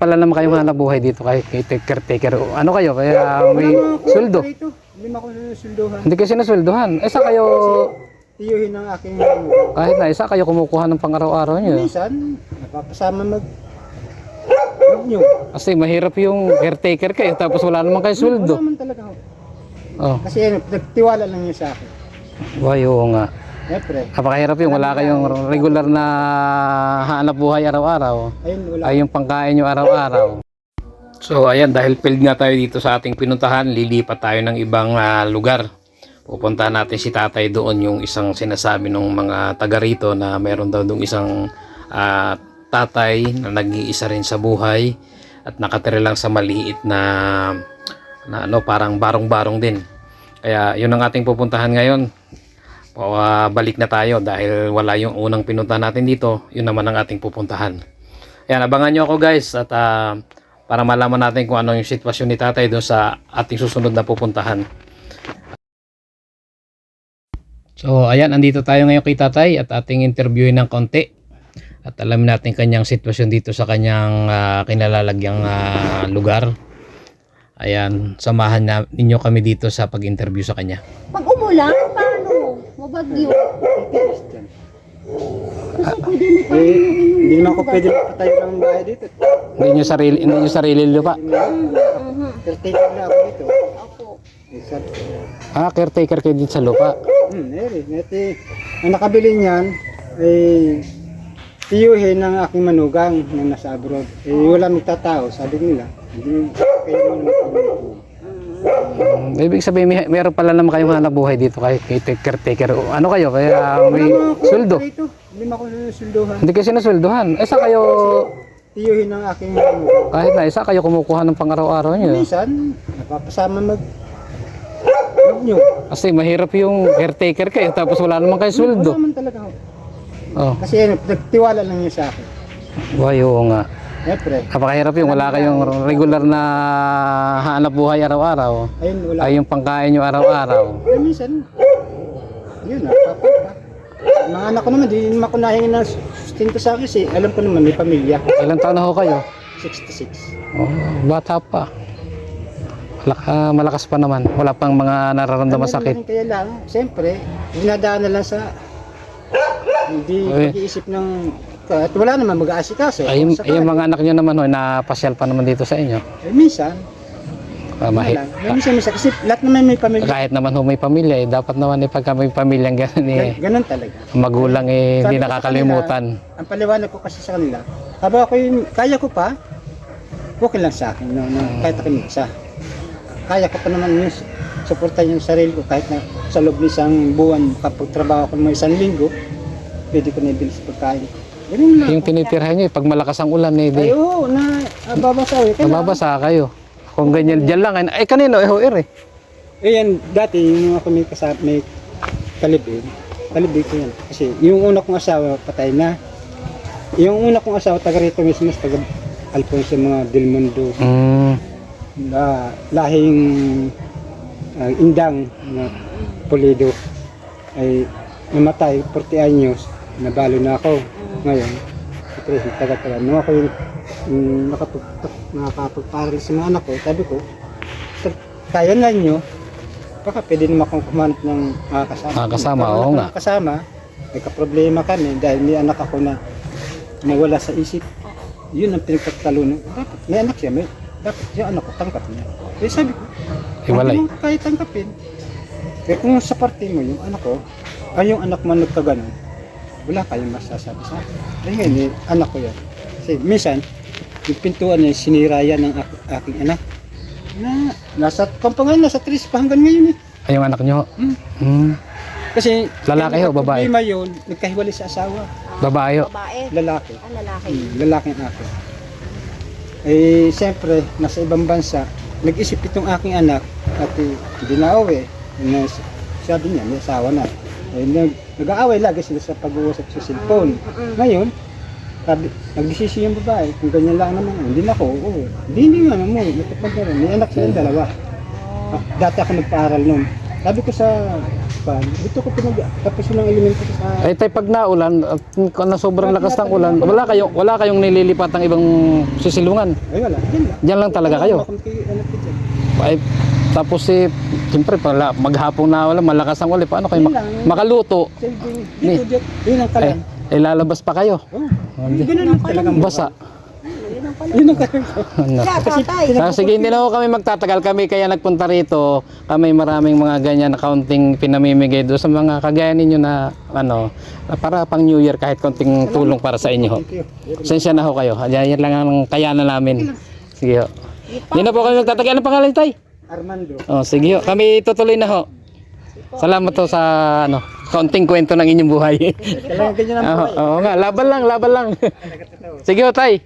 Pala naman kayong hanap buhay dito kay caretaker. Ano kayo? Kaya may sweldo. Hindi mo ako sinusulduhan. Hindi kayo sinusweldohan. Eh, sa kayo, Tiyuhin ang aking kahit na isa kayo kumukuha ng pang-araw-araw nyo. minsan, napapasama nyo. Kasi mahirap yung caretaker kayo tapos wala naman kayo sweldo. Wala man talaga ako. Oh, Kasi nagtiwala lang niya sa akin. why nga. Siyempre. Napakahirap yung wala kayong regular na hanap buhay araw-araw. Ayun, wala. Ay yung pangkain nyo araw-araw. So ayan, dahil field nga tayo dito sa ating pinuntahan, lilipat tayo ng ibang lugar. Pupuntahan natin si tatay doon, yung isang sinasabi ng mga taga rito na meron daw doong isang tatay na nag-iisa rin sa buhay at nakatira lang sa maliit na ano, parang barong-barong din. Kaya yun ang ating pupuntahan ngayon. Balik na tayo dahil wala yung unang pinuntahan natin dito. Yun naman ang ating pupuntahan. Ayan, abangan nyo ako guys at para malaman natin kung ano yung sitwasyon ni tatay doon sa ating susunod na pupuntahan. So ayan, andito tayo ngayon kay tatay at ating interviewin ng konti at alamin natin kanyang sitwasyon dito sa kanyang kinalalagyang lugar. Ayan, samahan ninyo kami dito sa pag-interview sa kanya. Pag umulan, paano? Mabagyo. Hindi naman ako pwede magpatayo ng bahay dito. Hindi nyo sarili lupa. Caretaker na ako dito. Ako. Caretaker kayo dito sa lupa. Ang nakabili niyan ay tiyuhin ng aking manugang na nasa abroad. Wala magtatao, sabi nila. Hindi kayo naman magpapalito. Ibig sabihin, meron pala naman kayong hanap buhay dito kay caretaker. Ano kayo? Kaya may sweldo. Hindi mo ako sinusulduhan. Hindi kayo sinusweldohan. Eh, sa kayo, Tiyuhin ng aking manugang. kahit na isa kayo kumukuha ng pang-araw-araw nyo. Minsan, napapasama nyo. Kasi mahirap yung caretaker kayo tapos wala naman kayo sweldo. Wala man talaga ako. Oh, Kasi nagtiwala lang niya sa akin. why nga. Siyempre. Napakahirap yung wala kayong regular na hanap buhay araw-araw. Ayun, wala. Ay yung pangkain nyo araw-araw. Minsan, yun na, papa. Mga anak ko naman, di naman ako nahingi na sustento sa akin kasi alam ko naman may pamilya. Ilang taon na ho kayo? 66. Oh, bata pa. Malakas pa naman. Wala pang mga nararamdaman sakit. Kaya lang, siyempre, dinadaan na lang sa hindi pag-iisip ng at wala naman mag-aasikaso. Ay, yung mga anak nyo naman ho, napasyal pa naman dito sa inyo. Minsan, minsan kasi lahat naman may pamilya. Kahit naman ho may pamilya, dapat naman pagka may pamilyang ganun Ganun talaga. magulang hindi Sabi ko sa nakakalimutan. kanila, ang paliwanag ko kasi sa kanila, habang ako kaya ko pa, okay lang sa akin. No, kahit ako isa. Kaya ko pa naman yung suportahan yung sarili ko kahit na sa loob ng isang buwan kapag trabaho ko ng isang linggo, pwede ko na ibili sa pagkain. Ganun lang. Yung tinitirhan nyo, pag malakas ang ulan, Ay, oo, babasa eh. mababasa kayo. Kung ganyan, dyan lang. Ay, kanino, hoer eh. Yan, dati, yung ako may kalibig ko yan. Kasi yung una kong asawa, patay na. Yung una kong asawa, taga rito mismo, taga Alfonso, mga Del Mundo. Lahing indang na Pulido ay namatay 40 anyos, nabalo na ako ngayon. Ito taga-taga nung ako yung nakapagparal sa mga anak ko, sabi ko kaya na nyo, baka pwede naman akong kumanap ng kasama, oo nga. Kasama, may kaproblema kami dahil may anak ako na nawala sa isip. Yun ang pinagpagtalunan. Dapat may anak siya, dapat yung anak ko tangkap niya. Eh sabi ko, hiwalay. hindi mo kaya tangkapin. Kaya kung sa parte mo yung anak ko, ay yung anak mo nagkaganon, wala kayong masasabi sa akin. Ay ngayon, anak ko yan. Kasi minsan, yung pintuan niya, sinira yan ng aking anak. Nasa kampangan, nasa 3 pa hanggang ngayon eh. Ay, yung anak nyo? Kasi, lalaki o babae? Problema yun, nagkahiwalay sa asawa. Babae o? Babae. Lalaki. Lalaki. Lalaki ang ako. Eh, siyempre, nasa ibang bansa, nag-isip itong aking anak at hindi na uwi. Sabi niya, may asawa na. Eh, nag-aaway lagi sila sa pag-uusap sa cellphone. Ngayon, nagdesisyon yung babae, kung ganyan lang naman, hindi na ako, oo. Hindi nga naman, may anak silang dalawa. Dati ako nagpaaral noon. Sabi ko sa pan. Dito ko tapos yun ang elemento ko sa... Eh tay pag naulan at na sobrang lakas ng ulan, wala kayong nililipat ng ibang sisilungan. Ay wala, dyan lang. Diyan lang talaga kayo. Anak ko dyan. Ay, tapos siyempre pala maghapon na wala malakas ang ulan, paano kayo Yun lang. makaluto? Saving, dito, dito, yun ang kalan. Lalabas pa kayo. Oh, ganun lang talagang Basa. Yun ang kalan ko. Ano? Tatay. Sige, hindi na ho kami magtatagal. Kami kaya nagpunta rito. Kami maraming mga ganyan na kaunting pinamimigay doon sa mga kagaya ninyo na para pang New Year kahit konting tulong para sa inyo. Thank you. Sensya na ho kayo. Yan lang ang kayanan namin. Sige ho. Hindi na po kami magtatagal. Ano pangalan tay? Armando. Oh, sige ho. Kami tutuloy na ho. Salamat ho sa kaunting kwento ng inyong buhay. Talagang ganyan ang buhay. Oo nga, laban lang. Sige ho tay.